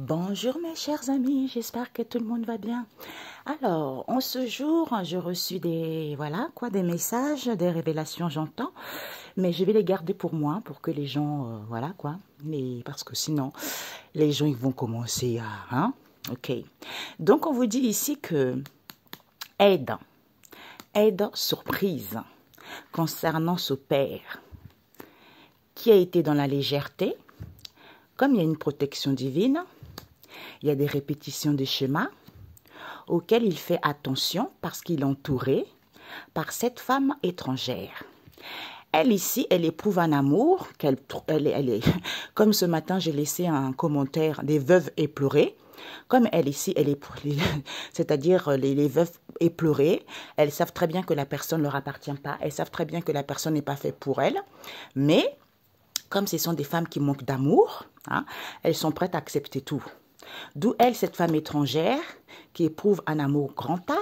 Bonjour mes chers amis, j'espère que tout le monde va bien. Alors, en ce jour, j'ai reçu des messages, des révélations, j'entends, mais je vais les garder pour moi, pour que les gens, mais parce que sinon, les gens ils vont commencer ok. Donc, on vous dit ici que aide surprise concernant ce père qui a été dans la légèreté, comme il y a une protection divine. Il y a des répétitions de schémas auxquels il fait attention parce qu'il est entouré par cette femme étrangère. Elle ici, elle éprouve un amour, elle est, comme ce matin j'ai laissé un commentaire des veuves éplorées, comme elle ici, c'est-à-dire les veuves éplorées, elles savent très bien que la personne ne leur appartient pas, elles savent très bien que la personne n'est pas faite pour elles, mais comme ce sont des femmes qui manquent d'amour, elles sont prêtes à accepter tout. D'où elle, cette femme étrangère, qui éprouve un amour grand A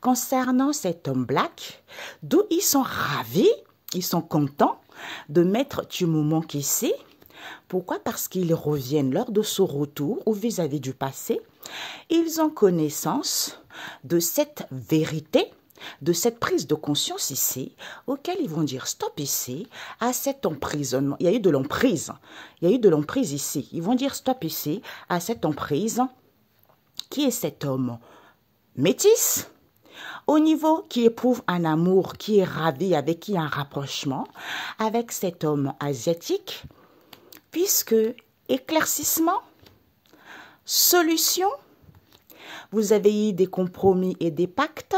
concernant cet homme black, d'où ils sont ravis, ils sont contents de mettre du moment ici. Pourquoi? Parce qu'ils reviennent lors de ce retour ou vis-à-vis du passé. Ils ont connaissance de cette vérité, de cette prise de conscience ici, auquel ils vont dire stop ici, à cet emprisonnement. Il y a eu de l'emprise. Il y a eu de l'emprise ici. Ils vont dire stop ici, à cette emprise. Qui est cet homme métis, au niveau qui éprouve un amour, qui est ravi, avec qui il y a un rapprochement, avec cet homme asiatique, puisque éclaircissement, solution, vous avez eu des compromis et des pactes,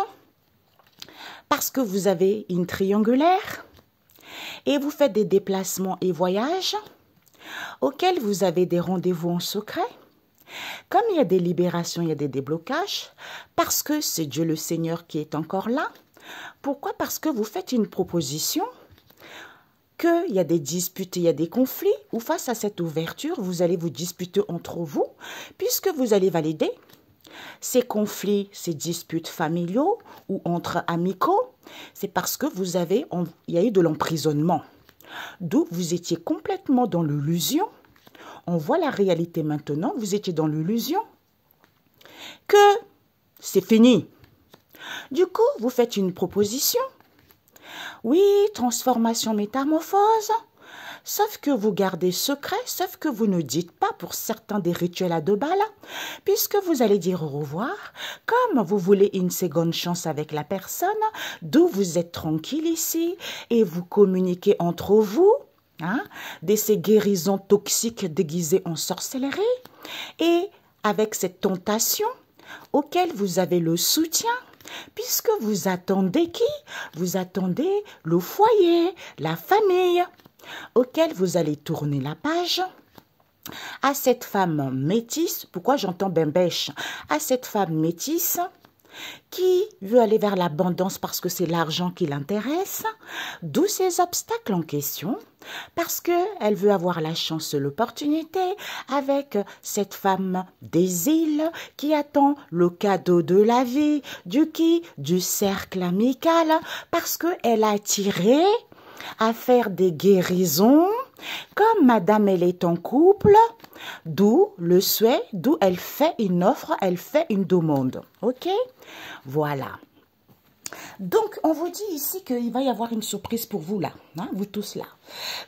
parce que vous avez une triangulaire et vous faites des déplacements et voyages auxquels vous avez des rendez-vous en secret. Comme il y a des libérations, il y a des déblocages, parce que c'est Dieu le Seigneur qui est encore là. Pourquoi? Parce que vous faites une proposition, qu'il y a des disputes, il y a des conflits, ou face à cette ouverture, vous allez vous disputer entre vous, puisque vous allez valider ces conflits, ces disputes familiaux ou entre amicaux, c'est parce que il y a eu de l'emprisonnement. D'où vous étiez complètement dans l'illusion. On voit la réalité maintenant, vous étiez dans l'illusion que c'est fini. Du coup, vous faites une proposition. Oui, transformation, métamorphose. Sauf que vous gardez secret, sauf que vous ne dites pas pour certains des rituels à 2 balles, puisque vous allez dire au revoir, comme vous voulez une seconde chance avec la personne, d'où vous êtes tranquille ici, et vous communiquez entre vous, de ces guérisons toxiques déguisées en sorcellerie, et avec cette tentation auquel vous avez le soutien, puisque vous attendez qui? Vous attendez le foyer, la famille, auquel vous allez tourner la page, à cette femme métisse, pourquoi j'entends bembèche, à cette femme métisse qui veut aller vers l'abondance parce que c'est l'argent qui l'intéresse, d'où ces obstacles en question, parce qu'elle veut avoir la chance, l'opportunité avec cette femme des îles qui attend le cadeau de la vie, du cercle amical, parce qu'elle a attiré à faire des guérisons, comme madame elle est en couple, d'où le souhait, d'où elle fait une offre, elle fait une demande. Ok? Voilà. Donc, on vous dit ici qu'il va y avoir une surprise pour vous là, vous tous là.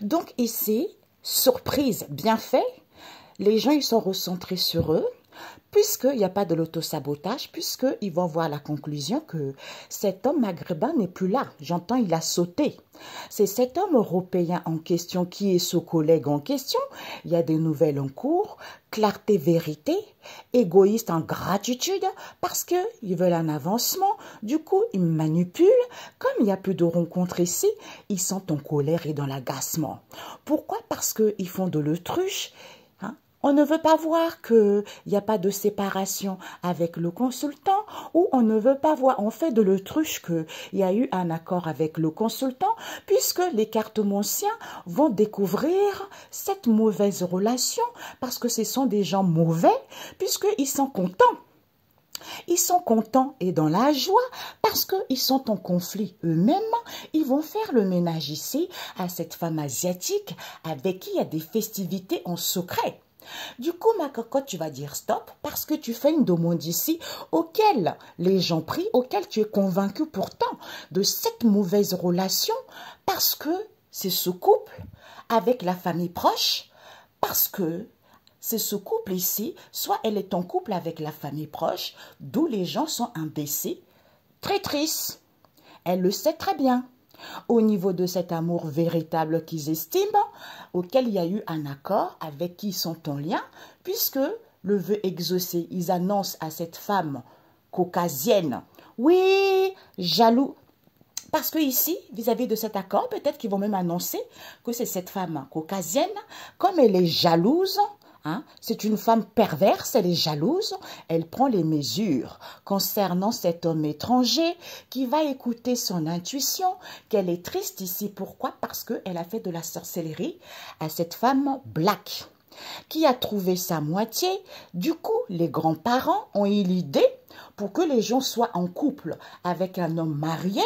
Donc ici, surprise, bien fait, les gens ils sont recentrés sur eux, puisqu'il n'y a pas de l'autosabotage, puisqu'ils vont voir la conclusion que cet homme maghrébin n'est plus là. J'entends, il a sauté. C'est cet homme européen en question qui est ce collègue en question. Il y a des nouvelles en cours, clarté, vérité, égoïste en gratitude, parce qu'ils veulent un avancement. Du coup, ils manipulent. Comme il n'y a plus de rencontres ici, ils sont en colère et dans l'agacement. Pourquoi? Parce qu'ils font de l'autruche. On ne veut pas voir qu'il n'y a pas de séparation avec le consultant, ou on ne veut pas voir, on fait de l'autruche qu'il y a eu un accord avec le consultant, puisque les cartomanciens vont découvrir cette mauvaise relation, parce que ce sont des gens mauvais, puisqu'ils sont contents. Ils sont contents et dans la joie parce qu'ils sont en conflit eux-mêmes. Ils vont faire le ménage ici à cette femme asiatique avec qui il y a des festivités en secret. Du coup, ma cocotte, tu vas dire stop parce que tu fais une demande ici auquel les gens prient, auquel tu es convaincu pourtant de cette mauvaise relation parce que c'est ce couple avec la famille proche, parce que c'est ce couple ici, soit elle est en couple avec la famille proche, d'où les gens sont imbéciles, traîtrices. Elle le sait très bien. Au niveau de cet amour véritable qu'ils estiment, auquel il y a eu un accord, avec qui ils sont en lien, puisque le vœu exaucé, ils annoncent à cette femme caucasienne, oui, jaloux, parce que ici, vis-à-vis de cet accord, peut-être qu'ils vont même annoncer que c'est cette femme caucasienne, comme elle est jalouse, hein, c'est une femme perverse, elle est jalouse, elle prend les mesures concernant cet homme étranger qui va écouter son intuition, qu'elle est triste ici. Pourquoi? Parce qu'elle a fait de la sorcellerie à cette femme black qui a trouvé sa moitié. Du coup, les grands-parents ont eu l'idée pour que les gens soient en couple avec un homme marié.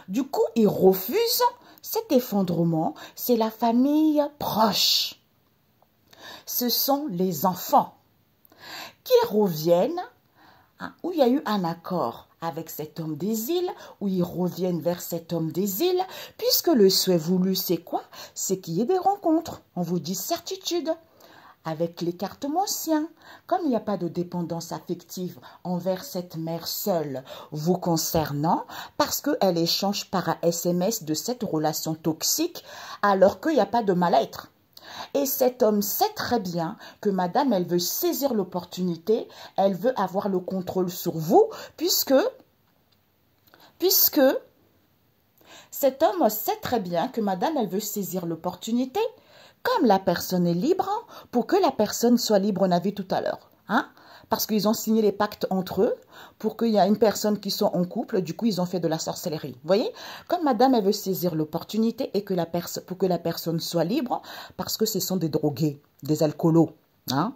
Du coup, ils refusent cet effondrement. C'est la famille proche. Ce sont les enfants qui reviennent, hein, où il y a eu un accord avec cet homme des îles, où ils reviennent vers cet homme des îles, puisque le souhait voulu, c'est quoi? C'est qu'il y ait des rencontres. On vous dit certitude. Avec l'écartement-sien, comme il n'y a pas de dépendance affective envers cette mère seule vous concernant, parce qu'elle échange par SMS de cette relation toxique, alors qu'il n'y a pas de mal-être. Et cet homme sait très bien que madame, elle veut saisir l'opportunité, elle veut avoir le contrôle sur vous, puisque cet homme sait très bien que madame, elle veut saisir l'opportunité. Comme la personne est libre, pour que la personne soit libre, on a vu tout à l'heure, hein? Parce qu'ils ont signé les pactes entre eux, pour qu'il y ait une personne qui soit en couple, du coup, ils ont fait de la sorcellerie. Vous voyez? Comme madame, elle veut saisir l'opportunité et que pour que la personne soit libre, parce que ce sont des drogués, des alcoolos. Hein?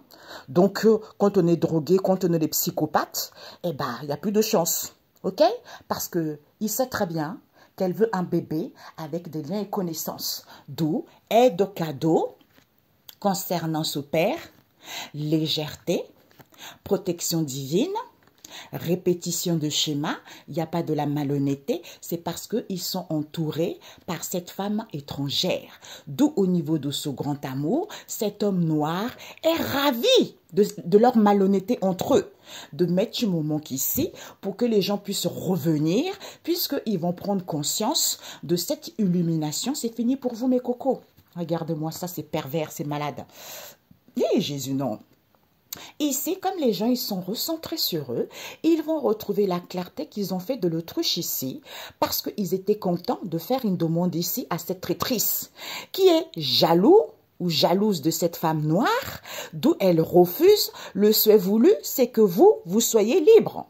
Donc, quand on est drogué, quand on est des psychopathes, eh ben, il n'y a plus de chance. OK? Parce qu'il sait très bien qu'elle veut un bébé avec des liens et connaissances. D'où aide cadeau concernant ce père, légèreté, protection divine, répétition de schéma, il n'y a pas de la malhonnêteté, c'est parce qu'ils sont entourés par cette femme étrangère. D'où au niveau de ce grand amour, cet homme noir est ravi de leur malhonnêteté entre eux, de mettre une moment ici pour que les gens puissent revenir, puisqu'ils vont prendre conscience de cette illumination. C'est fini pour vous mes cocos. Regardez-moi ça, c'est pervers, c'est malade. Et Jésus, non. Ici, comme les gens ils sont recentrés sur eux, ils vont retrouver la clarté qu'ils ont fait de l'autruche ici, parce qu'ils étaient contents de faire une demande ici à cette traîtrice, qui est jaloux ou jalouse de cette femme noire, d'où elle refuse. Le souhait voulu, c'est que vous soyez libre.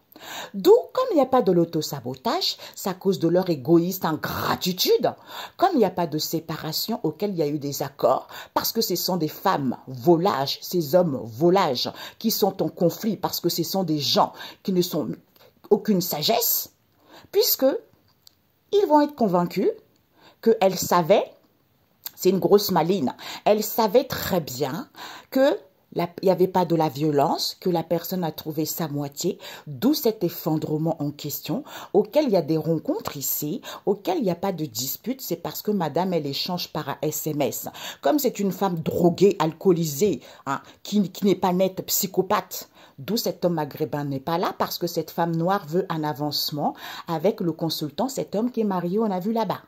D'où, comme il n'y a pas de l'autosabotage, c'est à cause de leur égoïste ingratitude, comme il n'y a pas de séparation auquel il y a eu des accords, parce que ce sont des femmes volages, ces hommes volages qui sont en conflit, parce que ce sont des gens qui ne sont aucune sagesse, puisque ils vont être convaincus qu'elle savait, c'est une grosse maline, elle savait très bien que il n'y avait pas de la violence, que la personne a trouvé sa moitié, d'où cet effondrement en question, auquel il y a des rencontres ici, auquel il n'y a pas de dispute, c'est parce que madame, elle échange par SMS. Comme c'est une femme droguée, alcoolisée, hein, qui n'est pas nette, psychopathe, d'où cet homme maghrébin n'est pas là, parce que cette femme noire veut un avancement avec le consultant, cet homme qui est marié, on a vu là-bas.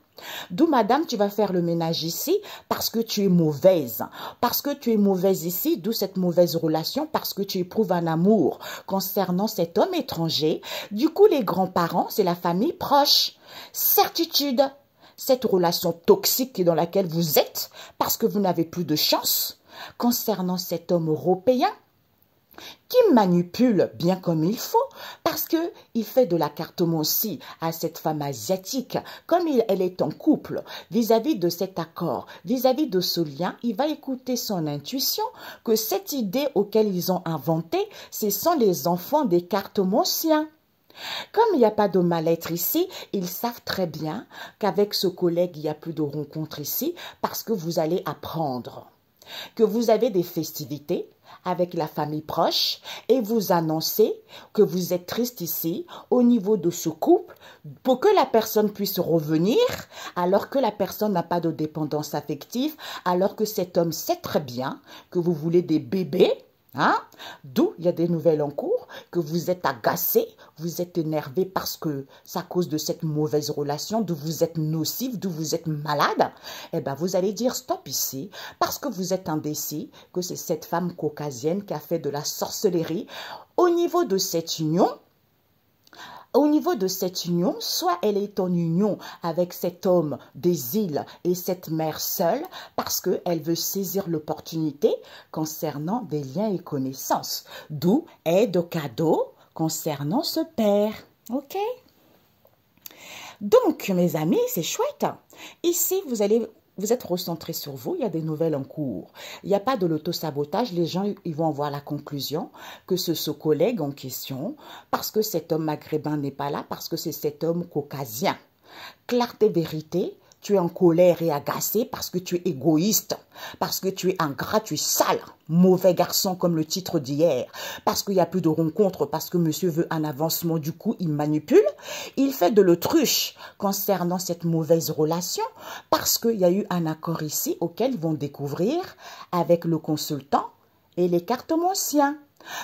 D'où, madame, tu vas faire le ménage ici parce que tu es mauvaise. Parce que tu es mauvaise ici, d'où cette mauvaise relation, parce que tu éprouves un amour concernant cet homme étranger. Du coup, les grands-parents, c'est la famille proche. Certitude, cette relation toxique dans laquelle vous êtes, parce que vous n'avez plus de chance concernant cet homme européen, qui manipule bien comme il faut, parce qu'il fait de l'accartomancie à cette femme asiatique. Comme elle est en couple, vis-à-vis de cet accord, vis-à-vis de ce lien, il va écouter son intuition, que cette idée auquel ils ont inventé, ce sont les enfants des cartomanciens. Comme il n'y a pas de mal-être ici, ils savent très bien qu'avec ce collègue, il n'y a plus de rencontre ici, parce que vous allez apprendre. que vous avez des festivités avec la famille proche et vous annoncez que vous êtes triste ici au niveau de ce couple pour que la personne puisse revenir alors que la personne n'a pas de dépendance affective, alors que cet homme sait très bien que vous voulez des bébés. Hein? D'où il y a des nouvelles en cours, que vous êtes agacé, vous êtes énervé parce que c'est à cause de cette mauvaise relation, d'où vous êtes nocif, d'où vous êtes malade. Eh bien, vous allez dire stop ici, parce que vous êtes indécis, que c'est cette femme caucasienne qui a fait de la sorcellerie. Au niveau de cette union, soit elle est en union avec cet homme des îles et cette mère seule parce qu'elle veut saisir l'opportunité concernant des liens et connaissances. D'où aide cadeau concernant ce père. OK? Donc, mes amis, c'est chouette. Ici, vous êtes recentré sur vous, il y a des nouvelles en cours. Il n'y a pas de l'auto-sabotage, les gens ils vont voir la conclusion que ce collègue en question, parce que cet homme maghrébin n'est pas là, parce que c'est cet homme caucasien. Clarté, vérité, tu es en colère et agacé parce que tu es égoïste, parce que tu es ingrat, tu es sale, mauvais garçon comme le titre d'hier, parce qu'il n'y a plus de rencontres, parce que monsieur veut un avancement, du coup il manipule, il fait de l'autruche concernant cette mauvaise relation, parce qu'il y a eu un accord ici auquel ils vont découvrir avec le consultant et les cartomanciens.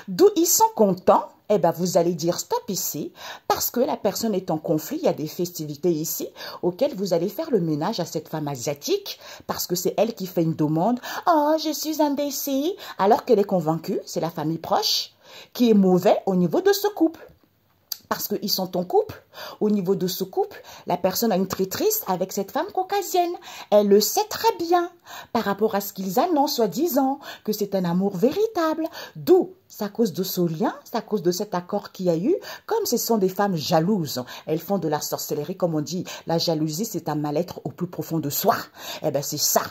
D'où ils sont contents, eh bien vous allez dire stop ici, parce que la personne est en conflit, il y a des festivités ici, auxquelles vous allez faire le ménage à cette femme asiatique, parce que c'est elle qui fait une demande, « Oh, je suis indécis », alors qu'elle est convaincue, c'est la famille proche, qui est mauvais au niveau de ce couple. Parce qu'ils sont en couple. Au niveau de ce couple, la personne a une traîtrise avec cette femme caucasienne. Elle le sait très bien par rapport à ce qu'ils annoncent, soi-disant, que c'est un amour véritable. D'où, c'est à cause de ce lien, c'est à cause de cet accord qu'il y a eu, comme ce sont des femmes jalouses. Elles font de la sorcellerie, comme on dit. La jalousie, c'est un mal-être au plus profond de soi. Eh bien, c'est ça.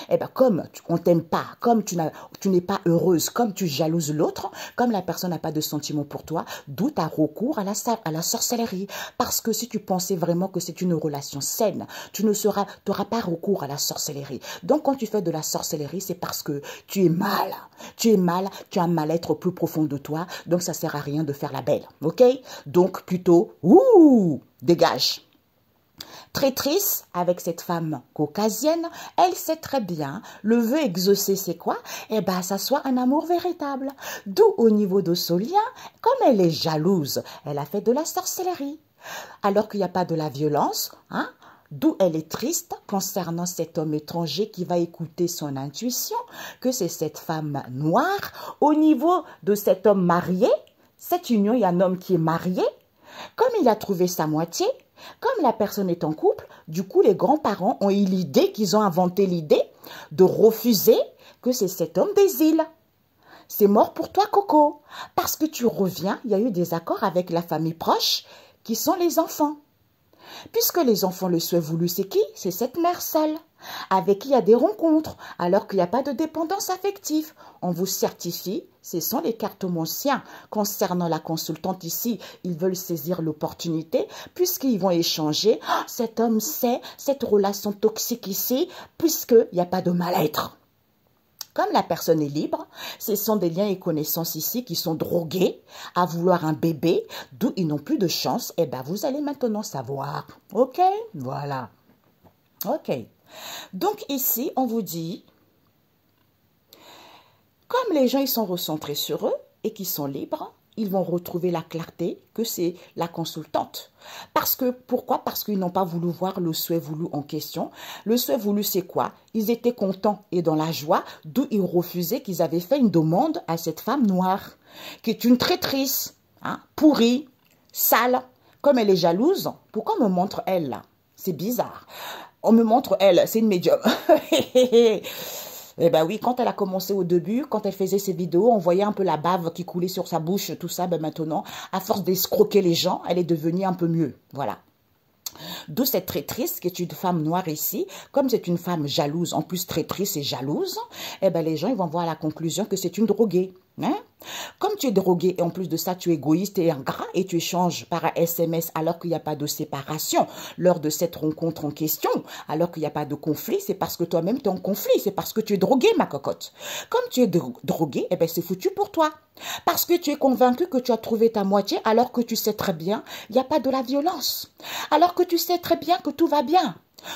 Eh bien, comme on t'aime pas, comme tu n'es pas heureuse, comme tu jalouses l'autre, comme la personne n'a pas de sentiment pour toi, d'où tu as recours à la sorcellerie. Parce que si tu pensais vraiment que c'est une relation saine, tu n'auras pas recours à la sorcellerie. Donc, quand tu fais de la sorcellerie, c'est parce que tu es mal. Tu es mal, tu as un mal-être au plus profond de toi, donc ça sert à rien de faire la belle. OK? Donc, plutôt, dégage. Traîtrise avec cette femme caucasienne, elle sait très bien, le vœu exaucé c'est quoi? Eh bien, ça soit un amour véritable. D'où au niveau de ce lien, comme elle est jalouse, elle a fait de la sorcellerie. Alors qu'il n'y a pas de la violence, hein? D'où elle est triste concernant cet homme étranger qui va écouter son intuition, que c'est cette femme noire. Au niveau de cet homme marié, cette union, il y a un homme qui est marié, comme il a trouvé sa moitié, comme la personne est en couple, du coup, les grands-parents ont eu l'idée, qu'ils ont inventé l'idée de refuser que c'est cet homme des îles. C'est mort pour toi, Coco. Parce que tu reviens, il y a eu des accords avec la famille proche, qui sont les enfants. Puisque les enfants le souhaitent voulu, c'est qui? C'est cette mère seule, avec qui il y a des rencontres, alors qu'il n'y a pas de dépendance affective. On vous certifie, ce sont les cartomanciens. Concernant la consultante ici, ils veulent saisir l'opportunité, puisqu'ils vont échanger. Oh, cet homme sait, cette relation toxique ici, puisqu'il n'y a pas de mal-être. Comme la personne est libre, ce sont des liens et connaissances ici qui sont drogués à vouloir un bébé, d'où ils n'ont plus de chance. Eh bien, vous allez maintenant savoir. OK? Voilà. OK. Donc ici, on vous dit, comme les gens ils sont recentrés sur eux et qu'ils sont libres, ils vont retrouver la clarté que c'est la consultante. Pourquoi? Parce qu'ils n'ont pas voulu voir le souhait voulu en question. Le souhait voulu, c'est quoi? Ils étaient contents et dans la joie, d'où ils refusaient qu'ils avaient fait une demande à cette femme noire, qui est une traîtrise, hein, pourrie, sale. Comme elle est jalouse, pourquoi on me montre elle là? C'est bizarre. On me montre elle, c'est une médium. Eh bien oui, quand elle a commencé au début, quand elle faisait ses vidéos, on voyait un peu la bave qui coulait sur sa bouche, tout ça. Ben maintenant, à force d'escroquer les gens, elle est devenue un peu mieux. Voilà. D'où cette traîtrise qui est une femme noire ici. Comme c'est une femme jalouse, en plus traîtrise et jalouse, eh ben les gens ils vont voir la conclusion que c'est une droguée. Hein? Comme tu es drogué et en plus de ça, tu es égoïste et ingrat et tu échanges par SMS alors qu'il n'y a pas de séparation lors de cette rencontre en question, alors qu'il n'y a pas de conflit, c'est parce que toi-même tu es en conflit, c'est parce que tu es drogué, ma cocotte. Comme tu es drogué, eh ben c'est foutu pour toi. Parce que tu es convaincu que tu as trouvé ta moitié alors que tu sais très bien, il n'y a pas de la violence. Alors que tu sais très bien que tout va bien.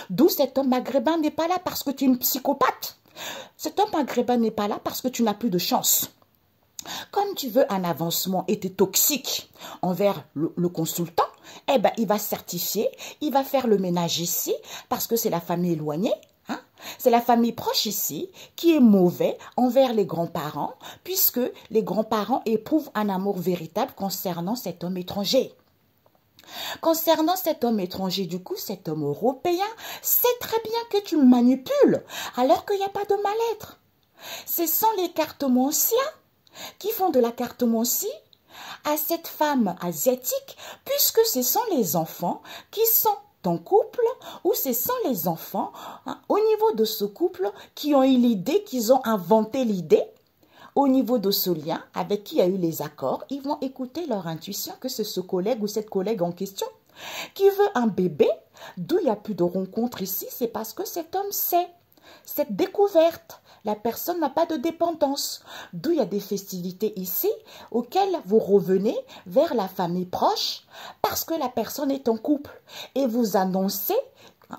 D'où cet homme maghrébin n'est pas là parce que tu es une psychopathe. Cet homme maghrébin n'est pas là parce que tu n'as plus de chance. Comme tu veux un avancement et tu es toxique envers le consultant, eh ben, il va certifier, il va faire le ménage ici parce que c'est la famille éloignée. Hein? C'est la famille proche ici qui est mauvais envers les grands-parents puisque les grands-parents éprouvent un amour véritable concernant cet homme étranger. Concernant cet homme étranger, du coup, cet homme européen sait très bien que tu le manipules alors qu'il n'y a pas de mal-être. Ce sont les cartomanciens qui font de la cartomancie à cette femme asiatique, puisque ce sont les enfants qui sont en couple, ou ce sont les enfants, hein, au niveau de ce couple, qui ont eu l'idée, qu'ils ont inventé l'idée, au niveau de ce lien, avec qui il y a eu les accords, ils vont écouter leur intuition, que c'est ce collègue ou cette collègue en question, qui veut un bébé, d'où il n'y a plus de rencontre ici, c'est parce que cet homme sait. Cette découverte, la personne n'a pas de dépendance. D'où il y a des festivités ici auxquelles vous revenez vers la famille proche parce que la personne est en couple. Et vous annoncez,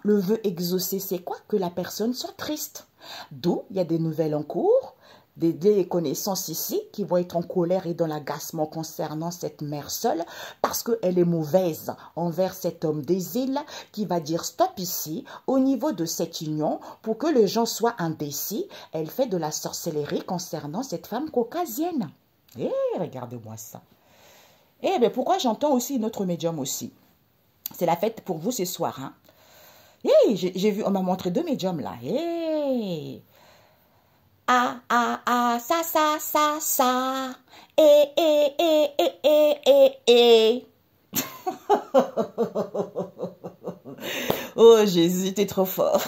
le vœu exaucé, c'est quoi? Que la personne soit triste. D'où il y a des nouvelles en cours, des connaissances ici qui vont être en colère et dans l'agacement concernant cette mère seule parce qu'elle est mauvaise envers cet homme des îles qui va dire stop ici au niveau de cette union pour que les gens soient indécis. Elle fait de la sorcellerie concernant cette femme caucasienne. Eh, regardez-moi ça. Eh bien, pourquoi j'entends aussi une autre médium aussi? C'est la fête pour vous ce soir. Hein? Eh, j'ai vu, on m'a montré deux médiums là. Eh. Ah, ah, ah, ça. Eh. Oh Jésus, t'es trop fort.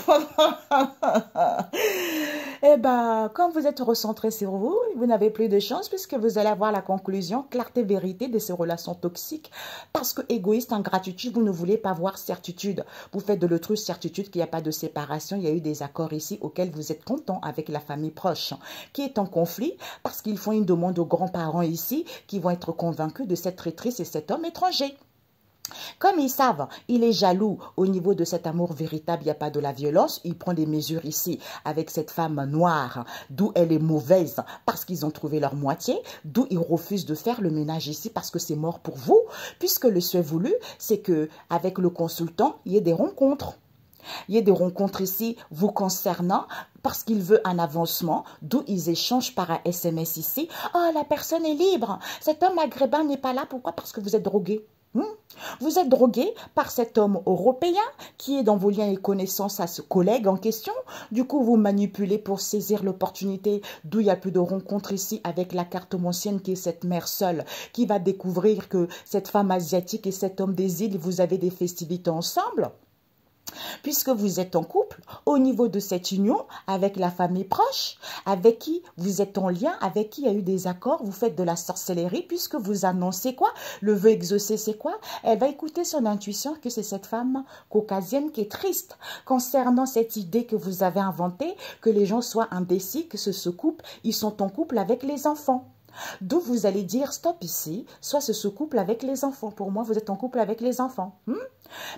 Eh bien, comme vous êtes recentré sur vous, vous n'avez plus de chance puisque vous allez avoir la conclusion, clarté, vérité de ces relations toxiques. Parce que égoïste, ingratitude, vous ne voulez pas voir certitude. Vous faites de l'autruche certitude qu'il n'y a pas de séparation. Il y a eu des accords ici auxquels vous êtes content avec la famille proche qui est en conflit parce qu'ils font une demande aux grands-parents ici qui vont être convaincus de cette traîtrise et cet homme étranger. Comme ils savent, il est jaloux au niveau de cet amour véritable, il n'y a pas de la violence, il prend des mesures ici avec cette femme noire, d'où elle est mauvaise parce qu'ils ont trouvé leur moitié, d'où ils refusent de faire le ménage ici parce que c'est mort pour vous, puisque le souhait voulu, c'est que avec le consultant, il y ait des rencontres. Il y a des rencontres ici vous concernant parce qu'il veut un avancement, d'où ils échangent par un SMS ici. Oh, la personne est libre. Cet homme maghrébin n'est pas là. Pourquoi? Parce que vous êtes drogué. Vous êtes drogué par cet homme européen qui est dans vos liens et connaissances à ce collègue en question. Du coup, vous manipulez pour saisir l'opportunité d'où il n'y a plus de rencontre ici avec la cartomancienne qui est cette mère seule qui va découvrir que cette femme asiatique et cet homme des îles, vous avez des festivités ensemble. Puisque vous êtes en couple, au niveau de cette union, avec la famille proche, avec qui vous êtes en lien, avec qui il y a eu des accords, vous faites de la sorcellerie, puisque vous annoncez quoi? Le vœu exaucé, c'est quoi? Elle va écouter son intuition que c'est cette femme caucasienne qui est triste concernant cette idée que vous avez inventée, que les gens soient indécis, que ce couple, ils sont en couple avec les enfants. D'où vous allez dire stop ici, soit ce couple avec les enfants. Pour moi, vous êtes en couple avec les enfants.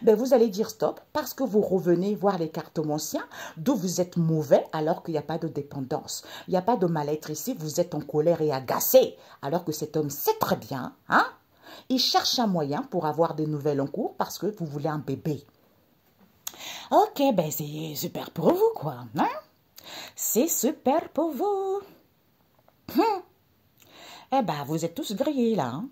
Ben, vous allez dire stop parce que vous revenez voir les cartomanciens, d'où vous êtes mauvais alors qu'il n'y a pas de dépendance. Il n'y a pas de mal-être ici, vous êtes en colère et agacé alors que cet homme sait très bien, hein? Il cherche un moyen pour avoir des nouvelles en cours parce que vous voulez un bébé. Ok, ben c'est super pour vous quoi, hein? C'est super pour vous. Eh ben, vous êtes tous grillés, là. Hein?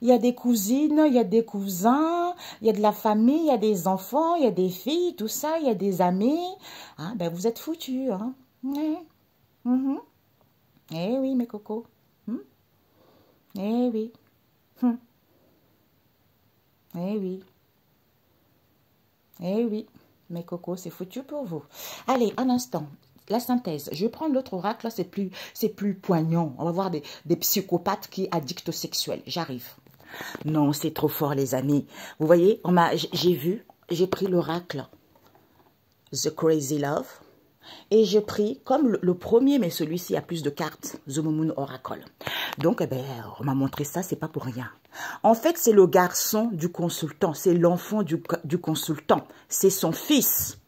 Il y a des cousines, il y a des cousins, il y a de la famille, il y a des enfants, il y a des filles, tout ça, il y a des amis. Hein? Ben, vous êtes foutus. Hein? Eh oui, mes cocos. Eh oui. Eh oui. Eh oui. Mes cocos, c'est foutu pour vous. Allez, un instant. la synthèse. Je vais prendre l'autre oracle, là, c'est plus poignant. On va voir des psychopathes qui addictent au sexuel. J'arrive. Non, c'est trop fort, les amis. Vous voyez, j'ai pris l'oracle The Crazy Love. Et j'ai pris comme le premier, mais celui-ci a plus de cartes, The Moon Oracle. Donc, eh ben, on m'a montré ça, c'est pas pour rien. En fait, c'est le garçon du consultant, c'est l'enfant du consultant, c'est son fils.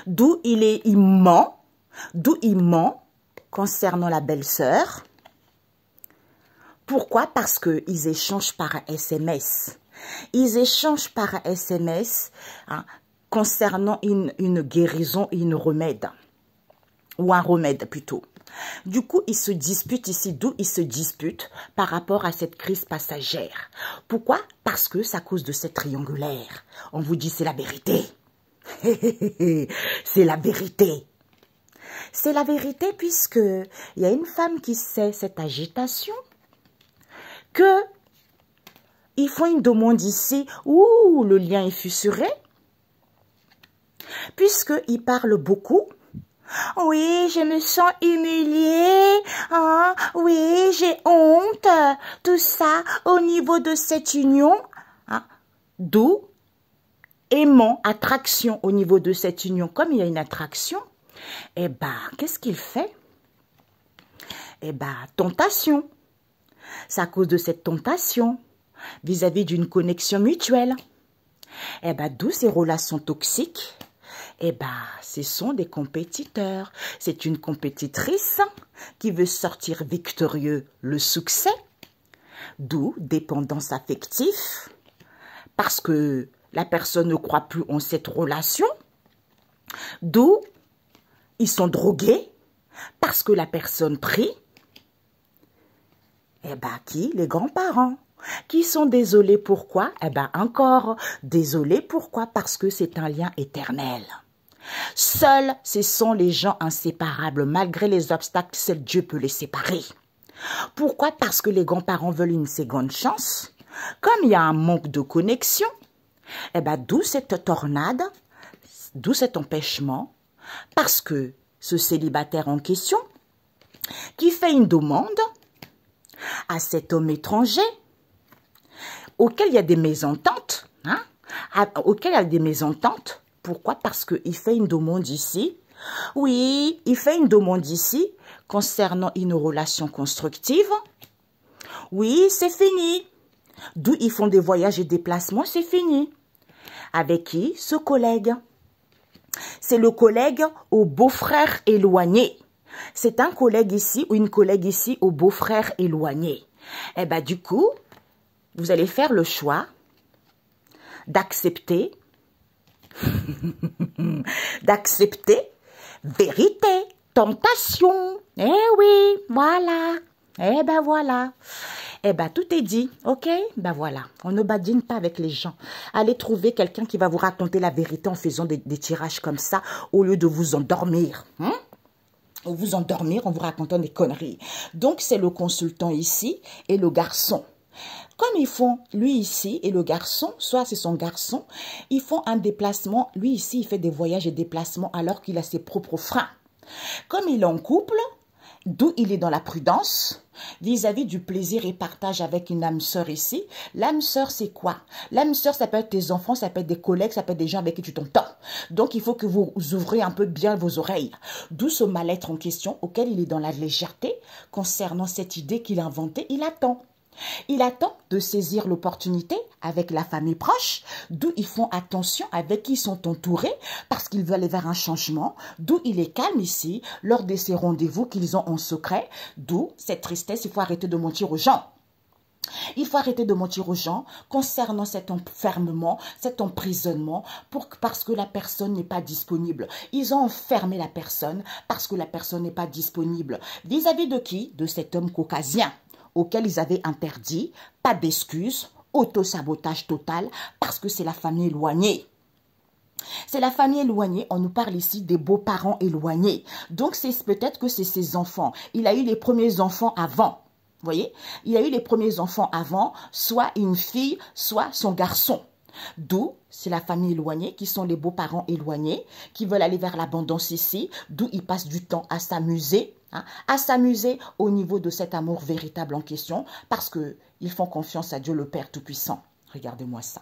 D'où il ment concernant la belle-sœur. Pourquoi? Parce qu'ils échangent par SMS. Ils échangent par SMS, hein, concernant une guérison, une remède, ou un remède plutôt. Du coup, ils se disputent ici, d'où ils se disputent par rapport à cette crise passagère. Pourquoi? Parce que c'est à cause de cette triangulaire. On vous dit c'est la vérité. C'est la vérité. C'est la vérité puisque il y a une femme qui sait cette agitation que ils font une demande ici où le lien est fissuré. Puisqu'il parle beaucoup. Oui, je me sens humiliée. Hein? Oui, j'ai honte. Tout ça au niveau de cette union. Hein? D'où aimant, attraction au niveau de cette union. Comme il y a une attraction, eh ben, qu'est-ce qu'il fait? Eh ben, tentation. C'est à cause de cette tentation vis-à-vis d'une connexion mutuelle. Eh ben, d'où ces relations toxiques. Eh bien, ce sont des compétiteurs. C'est une compétitrice qui veut sortir victorieux le succès, d'où dépendance affective, parce que la personne ne croit plus en cette relation, d'où ils sont drogués, parce que la personne prie. Eh bien, qui? Les grands-parents. Qui sont désolés pourquoi? Eh bien, encore désolés pourquoi? Parce que c'est un lien éternel. Seuls, ce sont les gens inséparables. Malgré les obstacles, seul Dieu peut les séparer. Pourquoi? Parce que les grands-parents veulent une seconde chance. Comme il y a un manque de connexion, eh ben, d'où cette tornade, d'où cet empêchement, parce que ce célibataire en question, qui fait une demande à cet homme étranger, auquel il y a des mésententes, hein, auquel il y a des mésententes. Pourquoi? Parce qu'il fait une demande ici. Oui, il fait une demande ici concernant une relation constructive. Oui, c'est fini. D'où ils font des voyages et déplacements, c'est fini. Avec qui? Ce collègue. C'est le collègue au beau-frère éloigné. C'est un collègue ici ou une collègue ici au beau-frère éloigné. Eh bien, du coup, vous allez faire le choix d'accepter vérité, tentation. Eh oui, voilà. Eh ben voilà. Eh ben tout est dit, ok? Ben voilà, on ne badine pas avec les gens. Allez trouver quelqu'un qui va vous raconter la vérité en faisant des tirages comme ça au lieu de vous endormir. Hein? Ou vous endormir en vous racontant des conneries. Donc c'est le consultant ici et le garçon. Comme ils font, lui ici et le garçon, soit c'est son garçon, ils font un déplacement. Lui ici, il fait des voyages et déplacements alors qu'il a ses propres freins. Comme il est en couple, d'où il est dans la prudence, vis-à-vis du plaisir et partage avec une âme sœur ici. L'âme sœur, c'est quoi? L'âme sœur, ça peut être tes enfants, ça peut être des collègues, ça peut être des gens avec qui tu t'entends. Donc, il faut que vous ouvrez un peu bien vos oreilles. D'où ce mal-être en question auquel il est dans la légèreté concernant cette idée qu'il a inventée. Il attend. Il attend de saisir l'opportunité avec la famille proche, d'où ils font attention avec qui ils sont entourés parce qu'ils veulent aller vers un changement, d'où il est calme ici lors de ces rendez-vous qu'ils ont en secret, d'où cette tristesse. Il faut arrêter de mentir aux gens. Il faut arrêter de mentir aux gens concernant cet enfermement, cet emprisonnement, parce que la personne n'est pas disponible. Ils ont enfermé la personne parce que la personne n'est pas disponible. Vis-à-vis de qui? De cet homme caucasien auquel ils avaient interdit, pas d'excuses, autosabotage total, parce que c'est la famille éloignée. C'est la famille éloignée, on nous parle ici des beaux-parents éloignés. Donc c'est peut-être que c'est ses enfants. Il a eu les premiers enfants avant. Vous voyez? Il a eu les premiers enfants avant, soit une fille, soit son garçon. D'où, c'est la famille éloignée, qui sont les beaux-parents éloignés, qui veulent aller vers l'abondance ici, d'où ils passent du temps à s'amuser, hein, à s'amuser au niveau de cet amour véritable en question, parce qu'ils font confiance à Dieu le Père Tout-Puissant. Regardez-moi ça.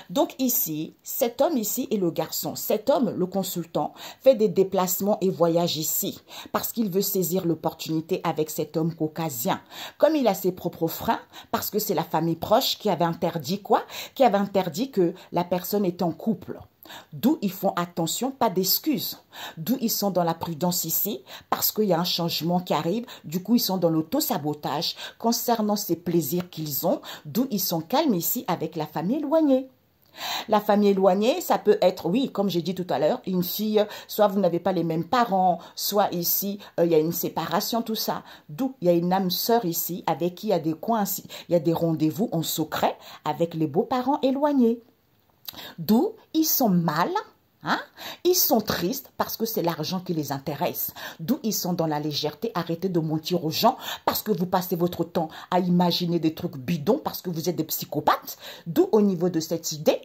Donc ici, cet homme ici est le garçon. Cet homme, le consultant, fait des déplacements et voyage ici parce qu'il veut saisir l'opportunité avec cet homme caucasien. Comme il a ses propres freins, parce que c'est la famille proche qui avait interdit quoi? Qui avait interdit que la personne est en couple. D'où ils font attention, pas d'excuses. D'où ils sont dans la prudence ici, parce qu'il y a un changement qui arrive. Du coup, ils sont dans l'auto-sabotage concernant ces plaisirs qu'ils ont. D'où ils sont calmes ici avec la famille éloignée. La famille éloignée, ça peut être, oui, comme j'ai dit tout à l'heure, une fille, soit vous n'avez pas les mêmes parents, soit ici, il y a une séparation, tout ça. D'où il y a une âme sœur ici, avec qui il y a des coins, il y a des rendez-vous en secret avec les beaux-parents éloignés. D'où ils sont mal, hein? Ils sont tristes parce que c'est l'argent qui les intéresse. D'où ils sont dans la légèreté. Arrêtez de mentir aux gens parce que vous passez votre temps à imaginer des trucs bidons parce que vous êtes des psychopathes. D'où au niveau de cette idée,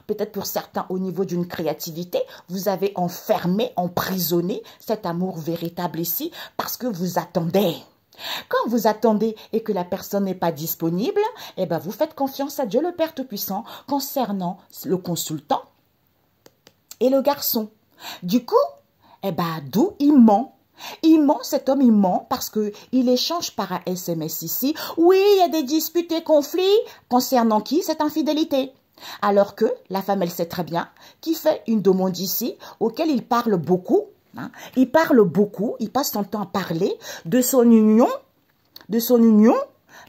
peut-être pour certains au niveau d'une créativité, vous avez enfermé, emprisonné cet amour véritable ici parce que vous attendez. Quand vous attendez et que la personne n'est pas disponible, eh ben vous faites confiance à Dieu le Père Tout-Puissant concernant le consultant et le garçon. Du coup, eh ben d'où il ment. Il ment, cet homme, il ment parce qu'il échange par un SMS ici. Oui, il y a des disputes et conflits concernant qui? Cette infidélité. Alors que la femme, elle sait très bien qu'il fait une demande ici auquel il parle beaucoup. Hein. Il parle beaucoup, il passe son temps à parler de son union,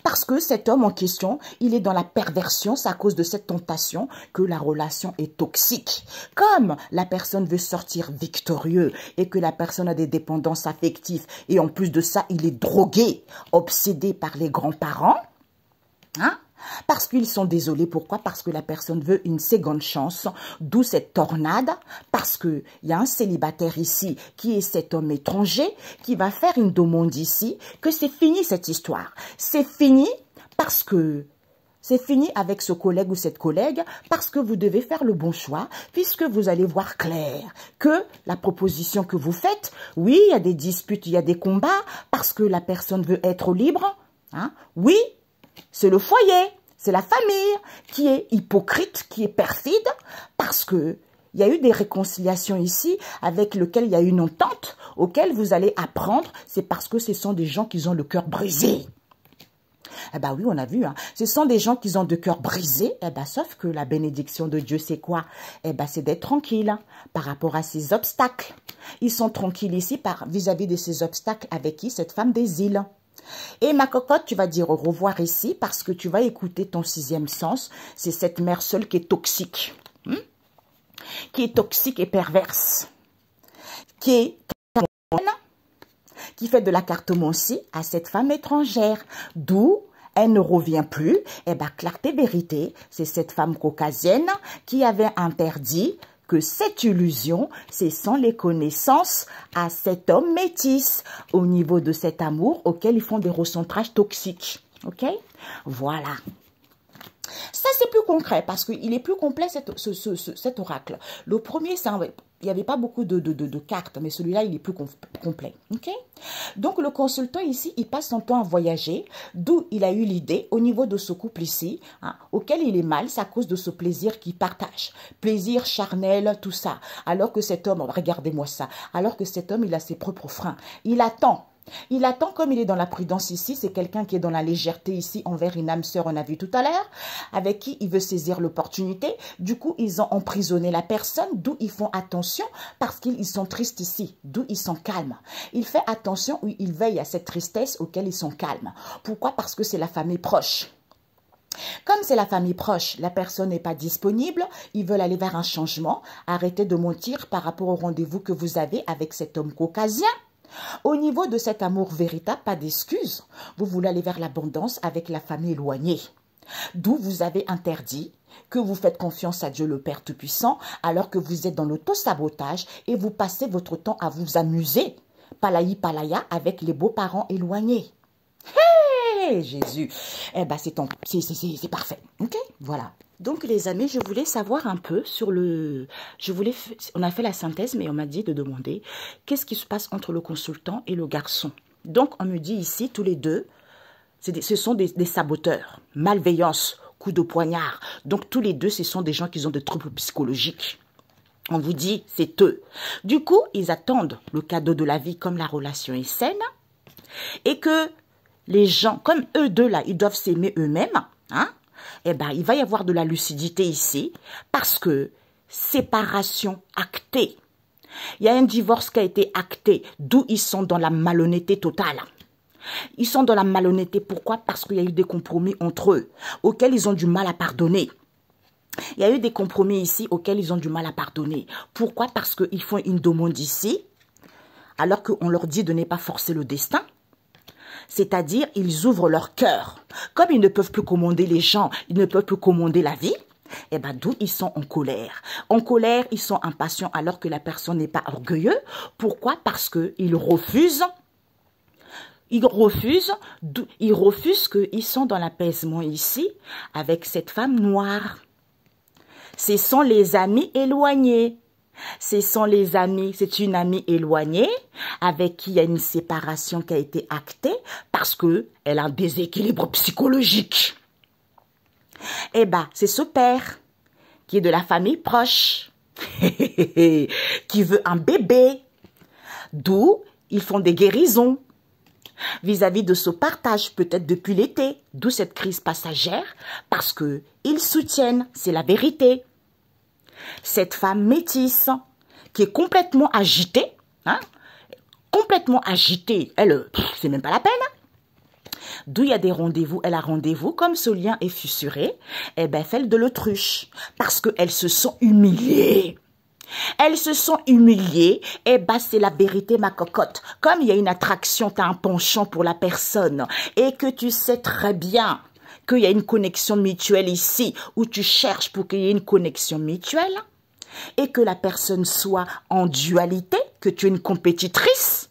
parce que cet homme en question, il est dans la perversion, c'est à cause de cette tentation que la relation est toxique. Comme la personne veut sortir victorieux et que la personne a des dépendances affectives et en plus de ça, il est drogué, obsédé par les grands-parents, hein? Parce qu'ils sont désolés. Pourquoi? Parce que la personne veut une seconde chance. D'où cette tornade. Parce qu'il y a un célibataire ici qui est cet homme étranger qui va faire une demande ici que c'est fini cette histoire. C'est fini parce que c'est fini avec ce collègue ou cette collègue parce que vous devez faire le bon choix puisque vous allez voir clair que la proposition que vous faites, oui, il y a des disputes, il y a des combats parce que la personne veut être libre. Hein? Oui. C'est le foyer, c'est la famille qui est hypocrite, qui est perfide, parce que il y a eu des réconciliations ici avec lesquelles il y a eu une entente, auxquelles vous allez apprendre, c'est parce que ce sont des gens qui ont le cœur brisé. Eh bien oui, on a vu, hein. Ce sont des gens qui ont le cœur brisé, eh ben, sauf que la bénédiction de Dieu, c'est quoi? Eh ben, c'est d'être tranquille hein, par rapport à ces obstacles. Ils sont tranquilles ici vis-à-vis de ces obstacles avec qui cette femme des îles. Et ma cocotte, tu vas dire au revoir ici parce que tu vas écouter ton sixième sens. C'est cette mère seule qui est toxique. Qui est toxique et perverse. Qui fait de la cartomancie à cette femme étrangère. D'où elle ne revient plus. Eh bien, clarté vérité, c'est cette femme caucasienne qui avait interdit que cette illusion, c'est sans les connaissances à cet homme métis au niveau de cet amour auquel ils font des recentrages toxiques. Ok? Voilà. Ça, c'est plus concret parce qu'il est plus complet cet oracle. Le premier, il n'y avait pas beaucoup de cartes, mais celui-là, il est plus complet. Okay? Donc, le consultant ici, il passe son temps à voyager, d'où il a eu l'idée, au niveau de ce couple ici, hein, auquel il est mal, c'est à cause de ce plaisir qu'il partage. Plaisir charnel, tout ça. Alors que cet homme, regardez-moi ça, alors que cet homme, il a ses propres freins. Il attend. Il attend comme il est dans la prudence ici, c'est quelqu'un qui est dans la légèreté ici envers une âme sœur, on a vu tout à l'heure, avec qui il veut saisir l'opportunité. Du coup, ils ont emprisonné la personne, d'où ils font attention parce qu'ils sont tristes ici, d'où ils sont calmes. Il fait attention, oui, il veille à cette tristesse auquel ils sont calmes. Pourquoi? Parce que c'est la famille proche. Comme c'est la famille proche, la personne n'est pas disponible, ils veulent aller vers un changement. Arrêtez de mentir par rapport au rendez-vous que vous avez avec cet homme caucasien. Au niveau de cet amour véritable, pas d'excuses. Vous voulez aller vers l'abondance avec la famille éloignée. D'où vous avez interdit que vous faites confiance à Dieu le Père Tout-Puissant alors que vous êtes dans l'auto-sabotage et vous passez votre temps à vous amuser, palayi palaya, avec les beaux-parents éloignés. Jésus. Eh ben, c'est parfait. Ok, voilà. Donc, les amis, je voulais savoir un peu sur le... On a fait la synthèse, mais on m'a dit de demander qu'est-ce qui se passe entre le consultant et le garçon. Donc, on me dit ici, tous les deux, ce sont des saboteurs, malveillance, coup de poignard. Donc, tous les deux, ce sont des gens qui ont des troubles psychologiques. On vous dit, c'est eux. Du coup, ils attendent le cadeau de la vie comme la relation est saine et que les gens, comme eux deux là, ils doivent s'aimer eux-mêmes, hein, eh ben, il va y avoir de la lucidité ici parce que séparation actée. Il y a un divorce qui a été acté, d'où ils sont dans la malhonnêteté totale. Ils sont dans la malhonnêteté. Pourquoi? Parce qu'il y a eu des compromis entre eux, auxquels ils ont du mal à pardonner. Il y a eu des compromis ici auxquels ils ont du mal à pardonner. Pourquoi? Parce qu'ils font une demande ici, alors qu'on leur dit de ne pas forcer le destin. C'est-à-dire, ils ouvrent leur cœur. Comme ils ne peuvent plus commander les gens, ils ne peuvent plus commander la vie, eh ben, d'où ils sont en colère. En colère, ils sont impatients alors que la personne n'est pas orgueilleuse. Pourquoi? Parce qu'ils refusent. Ils refusent qu'ils sont dans l'apaisement ici avec cette femme noire. Ce sont les amis éloignés. Ce sont les amis, c'est une amie éloignée avec qui il y a une séparation qui a été actée parce qu'elle a un déséquilibre psychologique. Eh bien, c'est ce père qui est de la famille proche, qui veut un bébé, d'où ils font des guérisons vis-à-vis de ce partage peut-être depuis l'été, d'où cette crise passagère parce qu'ils soutiennent, c'est la vérité. Cette femme métisse qui est complètement agitée, hein, complètement agitée, elle, c'est même pas la peine. D'où il y a des rendez-vous, elle a rendez-vous, comme ce lien est fissuré, eh ben, fait de l'autruche, parce qu'elles se sont humiliées. Elles se sont humiliées, eh ben, c'est la vérité, ma cocotte. Comme il y a une attraction, tu as un penchant pour la personne, et que tu sais très bien qu'il y a une connexion mutuelle ici, où tu cherches pour qu'il y ait une connexion mutuelle, et que la personne soit en dualité, que tu es une compétitrice,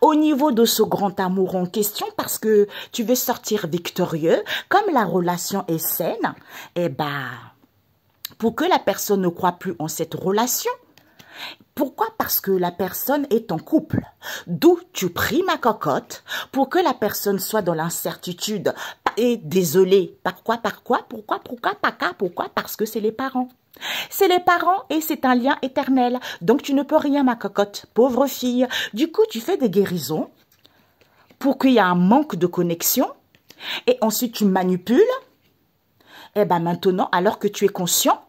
au niveau de ce grand amour en question, parce que tu veux sortir victorieux, comme la relation est saine, eh ben, pour que la personne ne croit plus en cette relation. Pourquoi? Parce que la personne est en couple. D'où tu pries, ma cocotte, pour que la personne soit dans l'incertitude. Et désolé, pourquoi? Parce que c'est les parents. C'est les parents et c'est un lien éternel. Donc tu ne peux rien, ma cocotte, pauvre fille. Du coup, tu fais des guérisons pour qu'il y ait un manque de connexion. Et ensuite, tu manipules. Et bien maintenant, alors que tu es conscient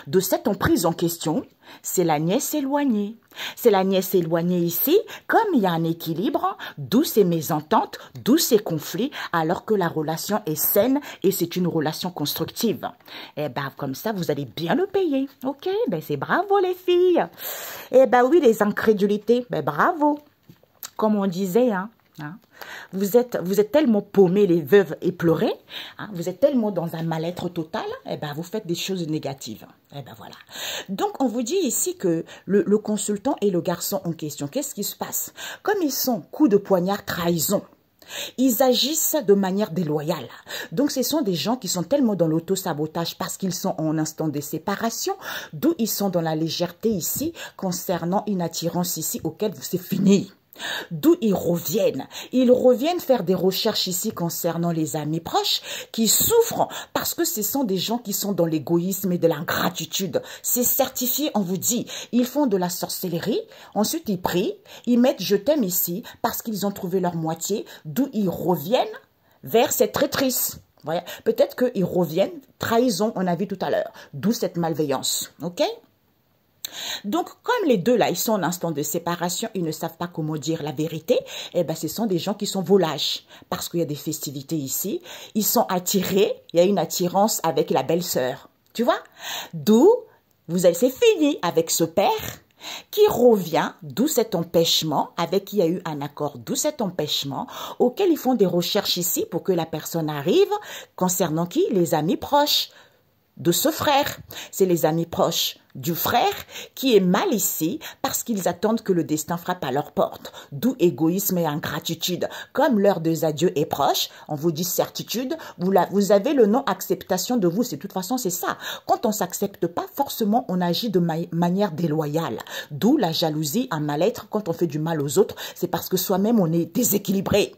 de cette emprise en question, c'est la nièce éloignée. C'est la nièce éloignée ici, comme il y a un équilibre, d'où ces mésententes, d'où ces conflits, alors que la relation est saine et c'est une relation constructive. Eh ben, comme ça, vous allez bien le payer. Ok, ben c'est bravo les filles. Eh ben oui, les incrédulités, ben bravo. Comme on disait, hein. Vous êtes tellement paumés, les veuves éplorées, hein, vous êtes tellement dans un mal-être total, eh ben, vous faites des choses négatives. Eh ben, voilà. Donc, on vous dit ici que le consultant et le garçon en question, qu'est-ce qui se passe? Comme ils sont coup de poignard, trahison, ils agissent de manière déloyale. Donc, ce sont des gens qui sont tellement dans l'auto-sabotage parce qu'ils sont en instant de séparation, d'où ils sont dans la légèreté ici, concernant une attirance ici auquel c'est fini. D'où ils reviennent faire des recherches ici concernant les amis proches qui souffrent parce que ce sont des gens qui sont dans l'égoïsme et de l'ingratitude. C'est certifié, on vous dit. Ils font de la sorcellerie, ensuite ils prient, ils mettent je t'aime ici parce qu'ils ont trouvé leur moitié, d'où ils reviennent vers cette traîtrise. Voilà. Peut-être qu'ils reviennent, trahison, on a vu tout à l'heure, d'où cette malveillance. Ok? Donc, comme les deux là, ils sont en instant de séparation, ils ne savent pas comment dire la vérité, eh ben, ce sont des gens qui sont volages. Parce qu'il y a des festivités ici, ils sont attirés, il y a une attirance avec la belle-sœur. Tu vois? D'où, c'est fini avec ce père qui revient, d'où cet empêchement, avec qui il y a eu un accord, d'où cet empêchement, auquel ils font des recherches ici pour que la personne arrive, concernant qui? Les amis proches de ce frère. C'est les amis proches du frère qui est mal ici parce qu'ils attendent que le destin frappe à leur porte. D'où égoïsme et ingratitude. Comme l'heure des adieux est proche, on vous dit certitude, vous avez le non-acceptation de vous. De toute façon, c'est ça. Quand on ne s'accepte pas, forcément, on agit de manière déloyale. D'où la jalousie, un mal-être. Quand on fait du mal aux autres, c'est parce que soi-même, on est déséquilibré.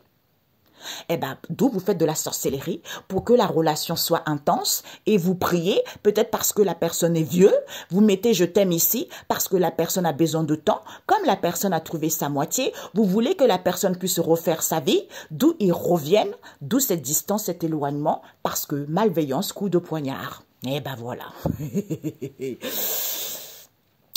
Eh ben, d'où vous faites de la sorcellerie pour que la relation soit intense et vous priez, peut-être parce que la personne est vieux, vous mettez je t'aime ici parce que la personne a besoin de temps, comme la personne a trouvé sa moitié, vous voulez que la personne puisse refaire sa vie, d'où ils reviennent, d'où cette distance, cet éloignement, parce que malveillance, coup de poignard. Eh ben voilà.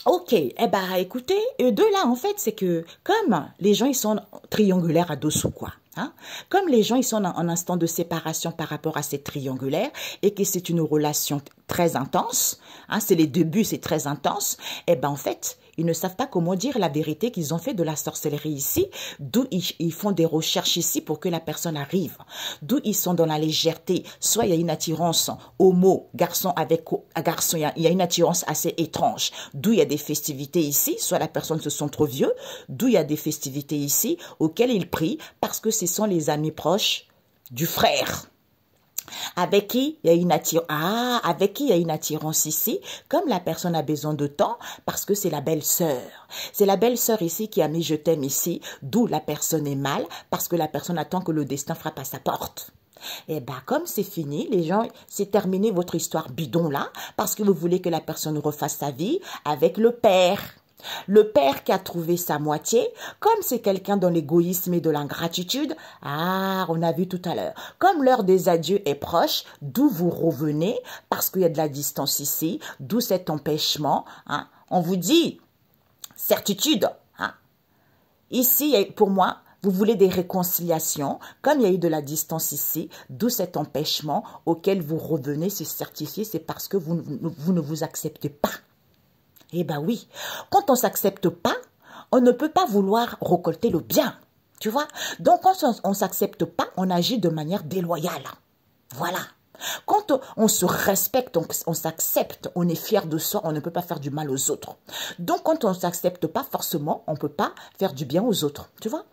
Ok, eh ben écoutez, de là en fait c'est que comme les gens ils sont triangulaires à dessous quoi, hein, comme les gens ils sont en instant de séparation par rapport à ces triangulaires et que c'est une relation très intense, hein, c'est les débuts c'est très intense, eh ben en fait ils ne savent pas comment dire la vérité qu'ils ont fait de la sorcellerie ici, d'où ils font des recherches ici pour que la personne arrive, d'où ils sont dans la légèreté, soit il y a une attirance homo, garçon avec garçon, il y a une attirance assez étrange, d'où il y a des festivités ici, soit la personne se sent trop vieux, d'où il y a des festivités ici auxquelles ils prient parce que ce sont les amis proches du frère. Avec qui il y a une avec qui il y a une attirance ici, comme la personne a besoin de temps, parce que c'est la belle-sœur. C'est la belle-sœur ici qui a mis je t'aime ici, d'où la personne est mal, parce que la personne attend que le destin frappe à sa porte. Eh ben, comme c'est fini, les gens, c'est terminé votre histoire bidon là, parce que vous voulez que la personne refasse sa vie avec le père. Le père qui a trouvé sa moitié, comme c'est quelqu'un dans l'égoïsme et de l'ingratitude, on a vu tout à l'heure, comme l'heure des adieux est proche, d'où vous revenez, parce qu'il y a de la distance ici, d'où cet empêchement, hein. On vous dit, certitude, hein. Ici, pour moi, vous voulez des réconciliations, comme il y a eu de la distance ici, d'où cet empêchement auquel vous revenez, c'est certifié, c'est parce que vous ne vous acceptez pas. Eh ben oui, quand on ne s'accepte pas, on ne peut pas vouloir récolter le bien, tu vois. Donc quand on ne s'accepte pas, on agit de manière déloyale. Voilà. Quand on se respecte, on s'accepte, on est fier de soi, on ne peut pas faire du mal aux autres. Donc quand on ne s'accepte pas, forcément, on ne peut pas faire du bien aux autres, tu vois.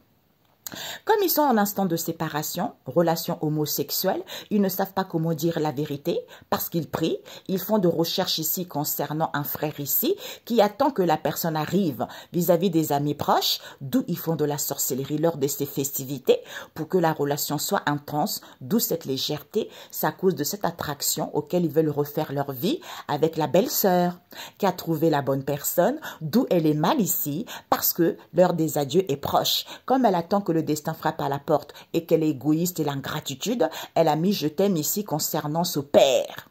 Comme ils sont en instant de séparation, relation homosexuelle, ils ne savent pas comment dire la vérité parce qu'ils prient. Ils font de recherches ici concernant un frère ici qui attend que la personne arrive vis-à-vis des amis proches, d'où ils font de la sorcellerie lors de ces festivités pour que la relation soit intense, d'où cette légèreté. C'est à cause de cette attraction auquel ils veulent refaire leur vie avec la belle-sœur qui a trouvé la bonne personne, d'où elle est mal ici parce que l'heure des adieux est proche. Comme elle attend que le destin frappe à la porte et qu'elle est égoïste et l'ingratitude, elle a mis je t'aime ici concernant ce père.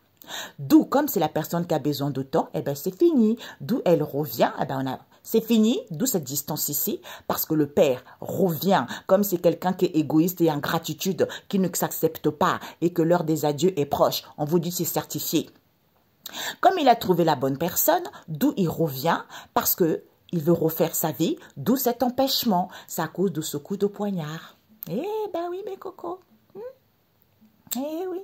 D'où, comme c'est la personne qui a besoin de temps, eh ben c'est fini. D'où elle revient, eh ben c'est fini, d'où cette distance ici, parce que le père revient, comme c'est quelqu'un qui est égoïste et ingratitude, qui ne s'accepte pas et que l'heure des adieux est proche. On vous dit c'est certifié. Comme il a trouvé la bonne personne, d'où il revient, parce que il veut refaire sa vie, d'où cet empêchement. C'est à cause de ce coup de poignard. Eh ben oui, mes cocos. Eh oui.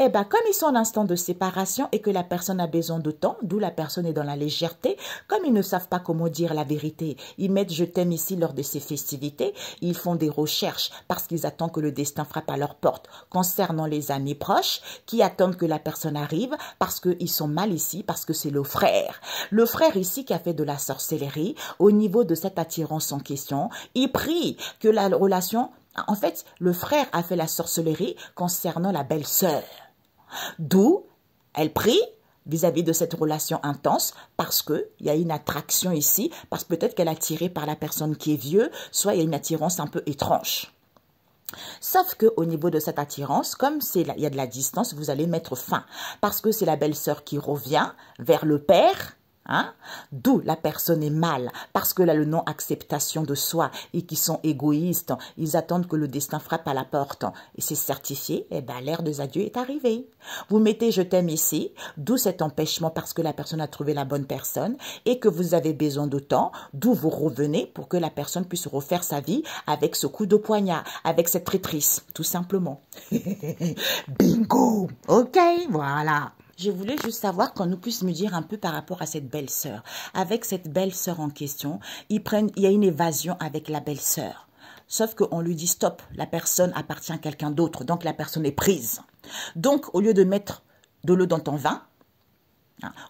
Eh bien, comme ils sont en instant de séparation et que la personne a besoin de temps, d'où la personne est dans la légèreté, comme ils ne savent pas comment dire la vérité, ils mettent je t'aime ici lors de ces festivités, ils font des recherches parce qu'ils attendent que le destin frappe à leur porte concernant les amis proches qui attendent que la personne arrive parce qu'ils sont mal ici, parce que c'est le frère. Le frère ici qui a fait de la sorcellerie au niveau de cette attirance en question, il prie que la relation... En fait, le frère a fait la sorcellerie concernant la belle-sœur. D'où elle prie vis-à-vis de cette relation intense parce qu'il y a une attraction ici, parce que peut-être qu'elle est attirée par la personne qui est vieux, soit il y a une attirance un peu étrange. Sauf qu'au niveau de cette attirance, comme il y a de la distance, vous allez mettre fin. Parce que c'est la belle-sœur qui revient vers le père. Hein? D'où la personne est mal, parce que là le non-acceptation de soi et qui sont égoïstes, ils attendent que le destin frappe à la porte et c'est certifié, et ben l'ère des adieux est arrivée. Vous mettez je t'aime ici, d'où cet empêchement parce que la personne a trouvé la bonne personne et que vous avez besoin de temps, d'où vous revenez pour que la personne puisse refaire sa vie avec ce coup de poignard, avec cette traîtrise, tout simplement. Bingo! Ok, voilà. Je voulais juste savoir qu'on nous puisse me dire un peu par rapport à cette belle-sœur. Avec cette belle-sœur en question, il y a une évasion avec la belle-sœur. Sauf qu'on lui dit stop, la personne appartient à quelqu'un d'autre, donc la personne est prise. Donc, au lieu de mettre de l'eau dans ton vin,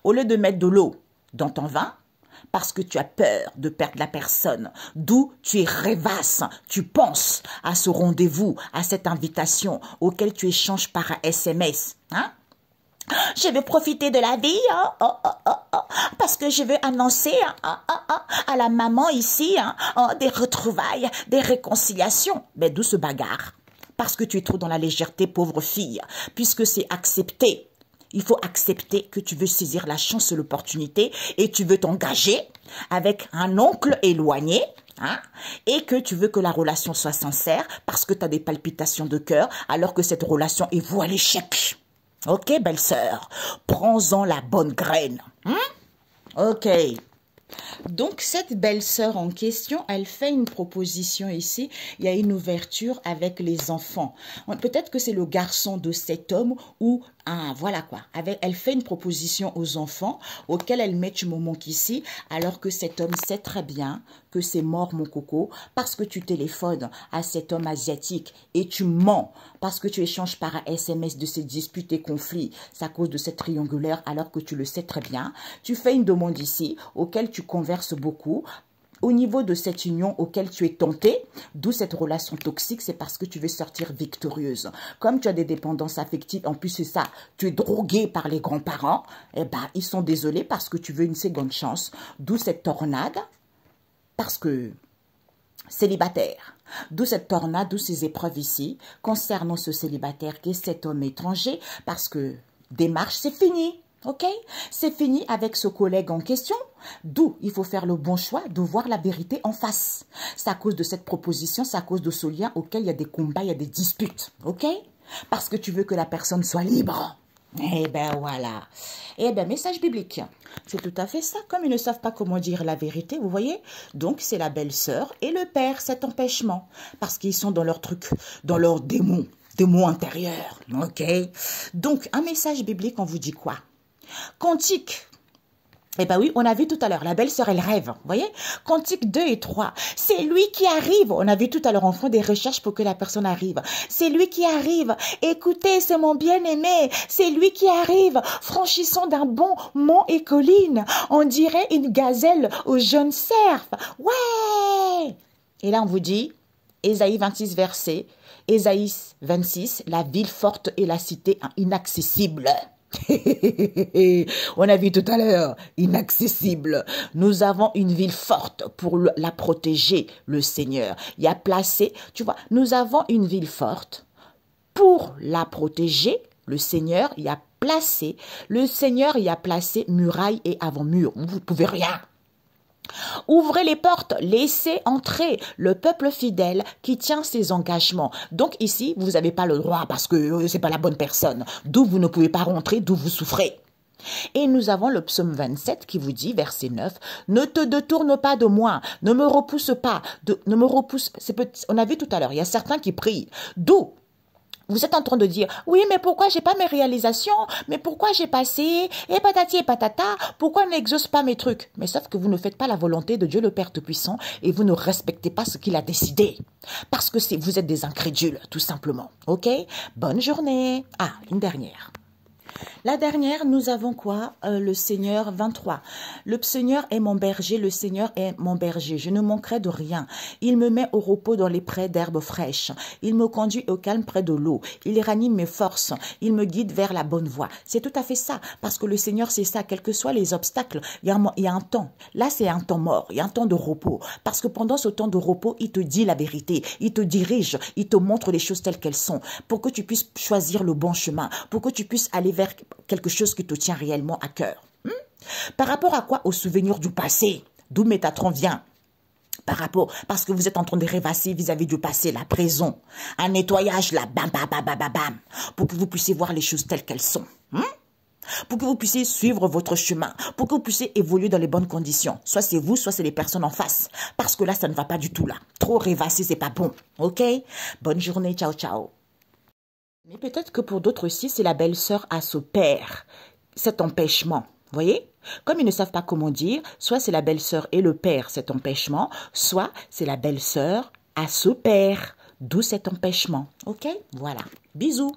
au lieu de mettre de l'eau dans ton vin, parce que tu as peur de perdre la personne, d'où tu es rêvasse, tu penses à ce rendez-vous, à cette invitation auquel tu échanges par SMS, Je veux profiter de la vie, parce que je veux annoncer à la maman ici des retrouvailles, des réconciliations. Mais d'où ce bagarre? Parce que tu es trop dans la légèreté, pauvre fille, puisque c'est accepté. Il faut accepter que tu veux saisir la chance et l'opportunité et tu veux t'engager avec un oncle éloigné et que tu veux que la relation soit sincère parce que tu as des palpitations de cœur alors que cette relation est vouée à l'échec. Ok, belle-sœur, prends-en la bonne graine. Ok. Donc, cette belle-sœur en question, elle fait une proposition ici. Il y a une ouverture avec les enfants. Peut-être que c'est le garçon de cet homme ou... voilà quoi. Elle fait une proposition aux enfants auxquels elle met du moment qu'ici, alors que cet homme sait très bien que c'est mort mon coco parce que tu téléphones à cet homme asiatique et tu mens parce que tu échanges par SMS de ces disputes et conflits. C'est à cause de cette triangulaire alors que tu le sais très bien. Tu fais une demande ici auquel tu converses beaucoup. Au niveau de cette union auquel tu es tenté, d'où cette relation toxique, c'est parce que tu veux sortir victorieuse. Comme tu as des dépendances affectives, en plus c'est ça, tu es drogué par les grands-parents, ils sont désolés parce que tu veux une seconde chance. D'où cette tornade, parce que célibataire. D'où cette tornade, d'où ces épreuves ici, concernant ce célibataire qui est cet homme étranger, parce que démarche, c'est fini. Ok, c'est fini avec ce collègue en question, d'où il faut faire le bon choix de voir la vérité en face. C'est à cause de cette proposition, c'est à cause de ce lien auquel il y a des combats, il y a des disputes, ok? Parce que tu veux que la personne soit libre. Eh ben voilà. Eh ben message biblique. C'est tout à fait ça. Comme ils ne savent pas comment dire la vérité, vous voyez. Donc c'est la belle-sœur et le père, cet empêchement. Parce qu'ils sont dans leur truc, dans leur démon intérieur. Ok. Donc un message biblique, on vous dit quoi? Cantique. Eh bien oui, on a vu tout à l'heure, la belle-sœur, elle rêve, vous voyez? Cantique 2 et 3, c'est lui qui arrive. On a vu tout à l'heure, on fait des recherches pour que la personne arrive. C'est lui qui arrive. Écoutez, c'est mon bien-aimé. C'est lui qui arrive. Franchissant d'un bon mont et colline. On dirait une gazelle au jaune cerf. Ouais! Et là, on vous dit, Ésaïe 26, verset, Ésaïe 26, la ville forte et la cité inaccessible. On a vu tout à l'heure, inaccessible. Nous avons une ville forte pour la protéger, le Seigneur. Il a placé, tu vois, nous avons une ville forte pour la protéger, le Seigneur y a placé, muraille et avant-mur. Vous ne pouvez rien. Ouvrez les portes, laissez entrer le peuple fidèle qui tient ses engagements. Donc ici, vous n'avez pas le droit parce que c'est pas la bonne personne. D'où vous ne pouvez pas rentrer, d'où vous souffrez. Et nous avons le psaume 27 qui vous dit, verset 9, « Ne te détourne pas de moi, ne me repousse pas, on a vu tout à l'heure, il y a certains qui prient. D'où vous êtes en train de dire, oui, mais pourquoi j'ai pas mes réalisations? Mais pourquoi j'ai passé? Et patati et patata, pourquoi on n'exauce pas mes trucs? Mais sauf que vous ne faites pas la volonté de Dieu le Père Tout-Puissant et vous ne respectez pas ce qu'il a décidé. Parce que vous êtes des incrédules, tout simplement. Ok? Bonne journée. Ah, une dernière. La dernière, nous avons quoi? Le Seigneur 23. Le Seigneur est mon berger, le Seigneur est mon berger. Je ne manquerai de rien. Il me met au repos dans les prés d'herbes fraîches. Il me conduit au calme près de l'eau. Il ranime mes forces. Il me guide vers la bonne voie. C'est tout à fait ça. Parce que le Seigneur, c'est ça. Quels que soient les obstacles, il y a un temps. Là, c'est un temps mort. Il y a un temps de repos. Parce que pendant ce temps de repos, il te dit la vérité. Il te dirige. Il te montre les choses telles qu'elles sont. Pour que tu puisses choisir le bon chemin. Pour que tu puisses aller vers quelque chose qui te tient réellement à cœur. Par rapport à quoi? Au souvenir du passé. D'où Métatron vient. Parce que vous êtes en train de rêvasser vis-à-vis du passé, la présent. Un nettoyage là, bam, bam, bam, bam, bam, bam. Pour que vous puissiez voir les choses telles qu'elles sont. Pour que vous puissiez suivre votre chemin. Pour que vous puissiez évoluer dans les bonnes conditions. Soit c'est vous, soit c'est les personnes en face. Parce que là, ça ne va pas du tout là. Trop rêvasser, c'est pas bon. Ok? Bonne journée, ciao, ciao. Mais peut-être que pour d'autres aussi, c'est la belle-sœur à ce père cet empêchement. Voyez? Comme ils ne savent pas comment dire, soit c'est la belle-sœur et le père, cet empêchement, soit c'est la belle-sœur à ce père, d'où cet empêchement. Ok? Voilà. Bisous.